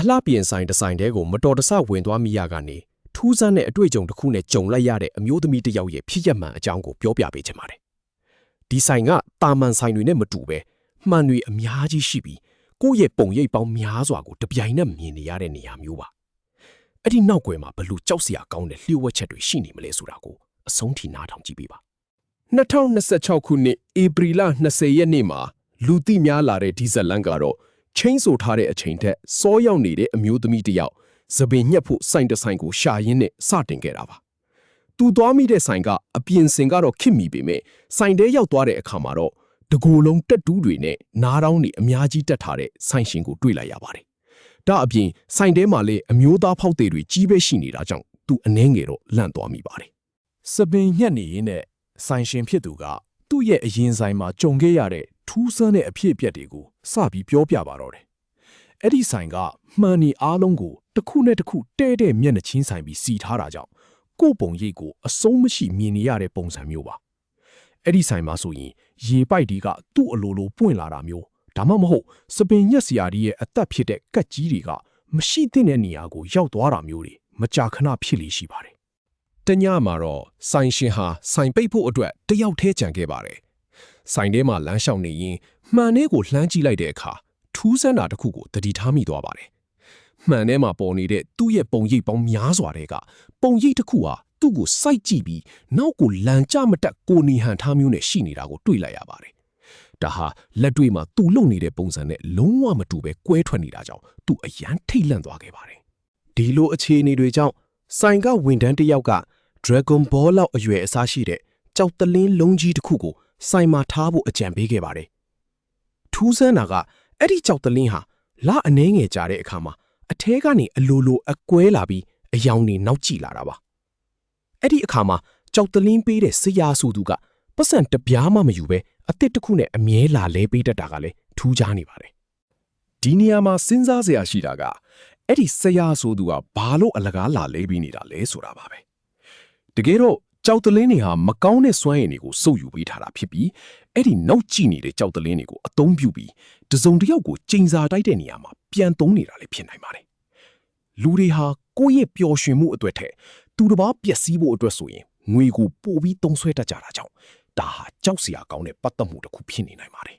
လှပြင်ဆိုင်တစ်ဆိုင်တဲကိုမတော်တဆဝင်သွားမိရကနေထူးဆန်းတဲ့အတွေ့အကြုံတစ်ခုနဲ့ကြုံလိုက်ရတဲ့အမျိုးသမီးတစ်ယောက်ရဲ့ဖြစ်ရပ်မှန်အကြောင်းကိုပြောပြပေးချင်ပါတယ်။ဒီဆိုင်ကတာမန်ဆိုင်တွေနဲ့မတူပဲမှန်တွေအများကြီးရှိပြီးကိုယ့်ရဲ့ပုံရိပ်ပေါင်းများစွာကိုတပြိုင်နက်မြင်နေရတဲ့နေရာမျိုးပါ။အဲ့ဒီနောက်ွယ်မှာဘလို့ကြောက်စရာကောင်းတဲ့လျှို့ဝှက်ချက်တွေရှိနေမလဲဆိုတာကိုအဆုံးထိနားထောင်ကြည့်ပေးပါ။2026ခုနှစ်ဧပြီလ20ရက်နေ့မှာလူသိများလာတဲ့ဒီဇက်လန်ကတော့ချင်းဆိုထားတဲ့အချိန်ထက်စောရောက်နေတဲ့အမျိုးသမီးတစ်ယောက်သပင်ညှက်ဖို့ဆိုင်တစ်ဆိုင်ကိုရှာရင်းနဲ့စတင်ခဲ့တာပါ။သူသွားမိတဲ့ဆိုင်ကအပြင်စင်ကတော့ခစ်မိပေမဲ့ဆိုင်ထဲရောက်သွားတဲ့အခါမှာတော့တကူလုံးတက်တူးတွေနဲ့နားတောင်းတွေအများကြီးတက်ထားတဲ့ဆိုင်ရှင်ကိုတွေ့လိုက်ရပါတယ်။ဒါအပြင်ဆိုင်ထဲမှာလည်းအမျိုးသားဖောက်သည်တွေကြီးပဲရှိနေတာကြောင့်သူအနှဲငယ်တော့လန့်သွားမိပါတယ်။သပင်ညှက်နေရင်းနဲ့ဆိုင်ရှင်ဖြစ်သူကသူ့ရဲ့အရင်ဆိုင်မှာကြုံခဲ့ရတဲ့ထူးဆန်းတဲ့အဖြစ်အပျက်တွေကိုစပြီးပြောပြပါတော့တယ်။အဲ့ဒီဆိုင်ကမှန်နေအားလုံးကိုတစ်ခုနဲ့တစ်ခုတဲတဲ့မျက်နှာချင်းဆိုင်ပြီးစီထားတာကြောင့်ကိုယ့်ပုံရိပ်ကိုအဆုံးမရှိမြင်နေရတဲ့ပုံစံမျိုးပါ။အဲ့ဒီဆိုင်မှာဆိုရင်ရေပိုက်ဒီကသူ့အလိုလိုပွင့်လာတာမျိုးဒါမှမဟုတ်စပင်ညက်စရာဒီရဲ့အသက်ဖြစ်တဲ့ကက်ကြီးတွေကမရှိသင့်တဲ့နေရာကိုရောက်သွားတာမျိုးတွေမကြာခဏဖြစ်လေရှိပါတယ်။တညမှာတော့ဆိုင်ရှင်ဟာဆိုင်ပိတ်ဖို့အတွက်တယောက်ထဲကြံခဲ့ပါတယ်။ဆိုင်ထဲမှာလမ်းလျှောက်နေရင်မှန်ထဲကိုလှမ်းကြည့်လိုက်တဲ့အခါထူးဆန်းတာတစ်ခုကိုသတိထားမိသွားပါတယ်။မှန်ထဲမှာပေါ်နေတဲ့သူ့ရဲ့ပုံရိပ်ပေါင်းများစွာတွေကပုံရိပ်တစ်ခုဟာသူ့ကိုစိုက်ကြည့်ပြီးနောက်ကိုလန်ကျမတက်ကိုနီဟန်ထားမျိုးနဲ့ရှိနေတာကိုတွေ့လိုက်ရပါတယ်။ဒါဟာလက်တွေ့မှာသူ့လုံနေတဲ့ပုံစံနဲ့လုံးဝမတူပဲကွဲထွက်နေတာကြောင့်သူ့အယမ်းထိတ်လန့်သွားခဲ့ပါတယ်။ဒီလိုအခြေအနေတွေကြောင့်ဆိုင်ကဝန်ထမ်းတစ်ယောက်က Dragon Ball လောက်အရွယ်အစားရှိတဲ့ကြောက်တလင်းလုံးကြီးတစ်ခုကိုဆိုင်မှာထားဖို့အကြံပေးခဲ့ပါတယ်။ထူးဆန်းတာကအဲ့ဒီကြောက်တလင်းဟာလအနှဲငယ်ကြာတဲ့အခါမှာအထဲကနေအလိုလိုအကွဲလာပြီးအယောင်တွေနောက်ကျလာတာပါ။အဲ့ဒီအခါမှာကြောက်တလင်းပေးတဲ့ဆရာဆိုသူကပတ်စံတပြားမှမယူပဲအစ်စ်တစ်ခုနဲ့အမြဲလာလဲပေးတတ်တာကလည်းထူးခြားနေပါတယ်။ဒီနေရာမှာစဉ်းစားစရာရှိတာကအဲ့ဒီဆရာဆိုသူကဘာလို့အလကားလာလဲပေးနေတာလဲဆိုတာပါပဲ။တကယ်တော့ကြောက်တလင်းတွေဟာမကောင်းတဲ့စွမ်းရည်တွေကိုစုပ်ယူပေးထားတာဖြစ်ပြီးအဲ့ဒီနောက်ကျနေတဲ့ကြောက်တလင်းတွေကိုအသုံးပြုပြီးတစုံတစ်ယောက်ကိုချိန်စာတိုက်တဲ့နေရာမှာပြန်သုံးနေတာလည်းဖြစ်နိုင်ပါတယ်။လူတွေဟာကိုယ့်ရဲ့ပျော်ရွှင်မှုအတွက်ထက်သူတစ်ပါးပျက်စီးဖို့အတွက်ဆိုရင်ငွေကိုပို့ပြီးသုံးဆွဲတတ်ကြတာကြောင့်ဒါဟာကြောက်စရာကောင်းတဲ့ပတ်သက်မှုတစ်ခုဖြစ်နေနိုင်ပါတယ်